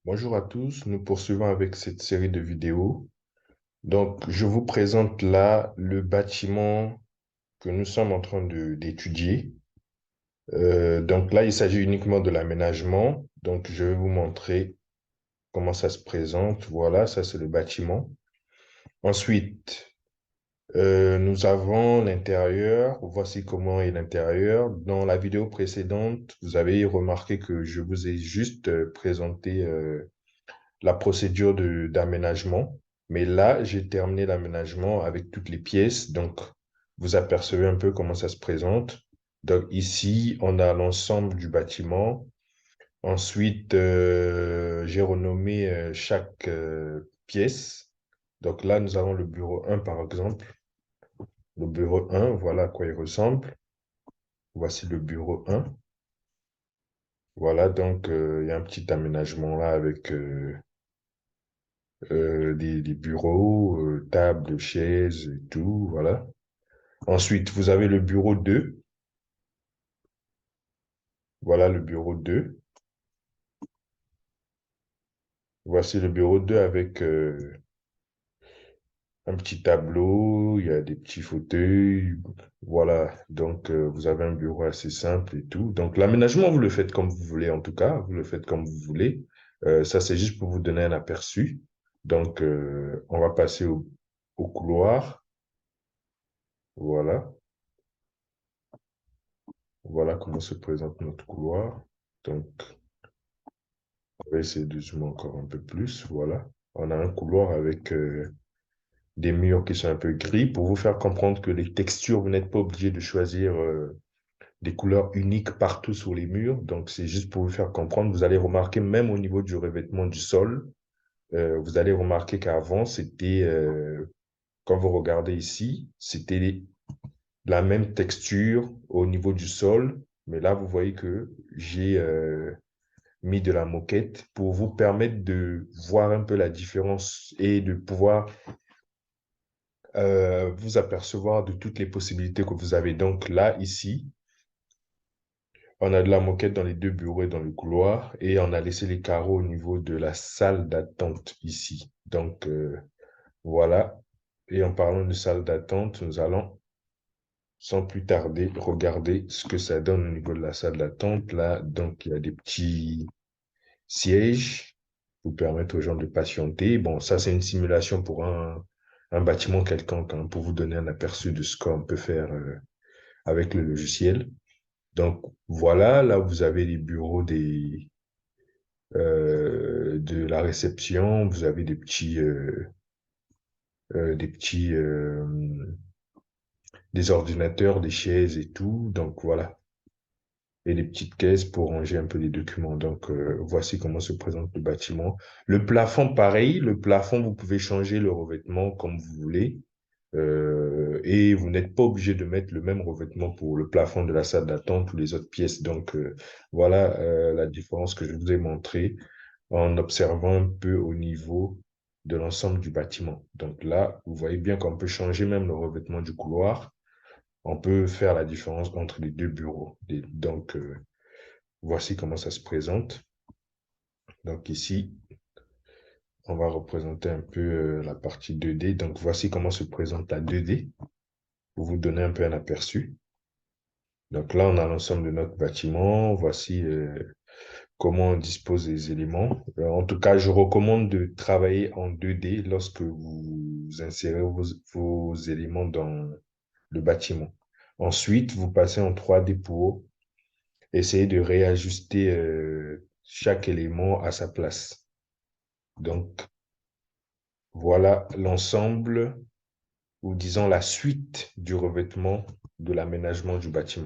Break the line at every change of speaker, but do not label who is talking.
Bonjour à tous, nous poursuivons avec cette série de vidéos. Donc, je vous présente là le bâtiment que nous sommes en train d'étudier. Donc là, il s'agit uniquement de l'aménagement. Donc, je vais vous montrer comment ça se présente. Voilà, ça c'est le bâtiment. Ensuite, nous avons l'intérieur. Voici comment est l'intérieur. Dans la vidéo précédente, vous avez remarqué que je vous ai juste présenté la procédure d'aménagement. Mais là, j'ai terminé l'aménagement avec toutes les pièces. Donc, vous apercevez un peu comment ça se présente. Donc, ici, on a l'ensemble du bâtiment. Ensuite, j'ai renommé chaque pièce. Donc là, nous avons le bureau 1, par exemple. Le bureau 1, voilà à quoi il ressemble. Voici le bureau 1. Voilà, donc il y a un petit aménagement là avec des bureaux, tables, chaises et tout, voilà. Ensuite, vous avez le bureau 2. Voilà le bureau 2. Voici le bureau 2 avec un petit tableau, il y a des petits fauteuils. Voilà, donc vous avez un bureau assez simple et tout. Donc l'aménagement, vous le faites comme vous voulez, en tout cas, vous le faites comme vous voulez. Ça, c'est juste pour vous donner un aperçu. Donc, on va passer au couloir. Voilà. Voilà comment se présente notre couloir. Donc, on va essayer de zoomer encore un peu plus. Voilà. On a un couloir avec des murs qui sont un peu gris pour vous faire comprendre que les textures, vous n'êtes pas obligé de choisir des couleurs uniques partout sur les murs. Donc, c'est juste pour vous faire comprendre. Vous allez remarquer, même au niveau du revêtement du sol, vous allez remarquer qu'avant, c'était, quand vous regardez ici, c'était la même texture au niveau du sol. Mais là, vous voyez que j'ai mis de la moquette pour vous permettre de voir un peu la différence et de pouvoir vous apercevoir de toutes les possibilités que vous avez. Donc là, ici, on a de la moquette dans les deux bureaux et dans le couloir et on a laissé les carreaux au niveau de la salle d'attente ici. Donc voilà. Et en parlant de salle d'attente, nous allons sans plus tarder regarder ce que ça donne au niveau de la salle d'attente. Là, donc il y a des petits sièges pour permettre aux gens de patienter. Bon, ça, c'est une simulation pour un bâtiment quelconque, hein, pour vous donner un aperçu de ce qu'on peut faire avec le logiciel. Donc, voilà, là, vous avez les bureaux de la réception, vous avez des petits, des ordinateurs, des chaises et tout. Donc, voilà. Et des petites caisses pour ranger un peu les documents. Donc, voici comment se présente le bâtiment. Le plafond, pareil. Le plafond, vous pouvez changer le revêtement comme vous voulez. Et vous n'êtes pas obligé de mettre le même revêtement pour le plafond de la salle d'attente ou les autres pièces. Donc, voilà la différence que je vous ai montrée en observant un peu au niveau de l'ensemble du bâtiment. Donc là, vous voyez bien qu'on peut changer même le revêtement du couloir. On peut faire la différence entre les deux bureaux. Donc, voici comment ça se présente. Donc ici, on va représenter un peu la partie 2D. Donc voici comment se présente la 2D pour vous donner un peu un aperçu. Donc là, on a l'ensemble de notre bâtiment. Voici comment on dispose des éléments. En tout cas, je recommande de travailler en 2D lorsque vous insérez vos éléments dans le bâtiment. Ensuite, vous passez en 3D pour essayer de réajuster chaque élément à sa place. Donc, voilà l'ensemble, ou disons la suite du revêtement de l'aménagement du bâtiment.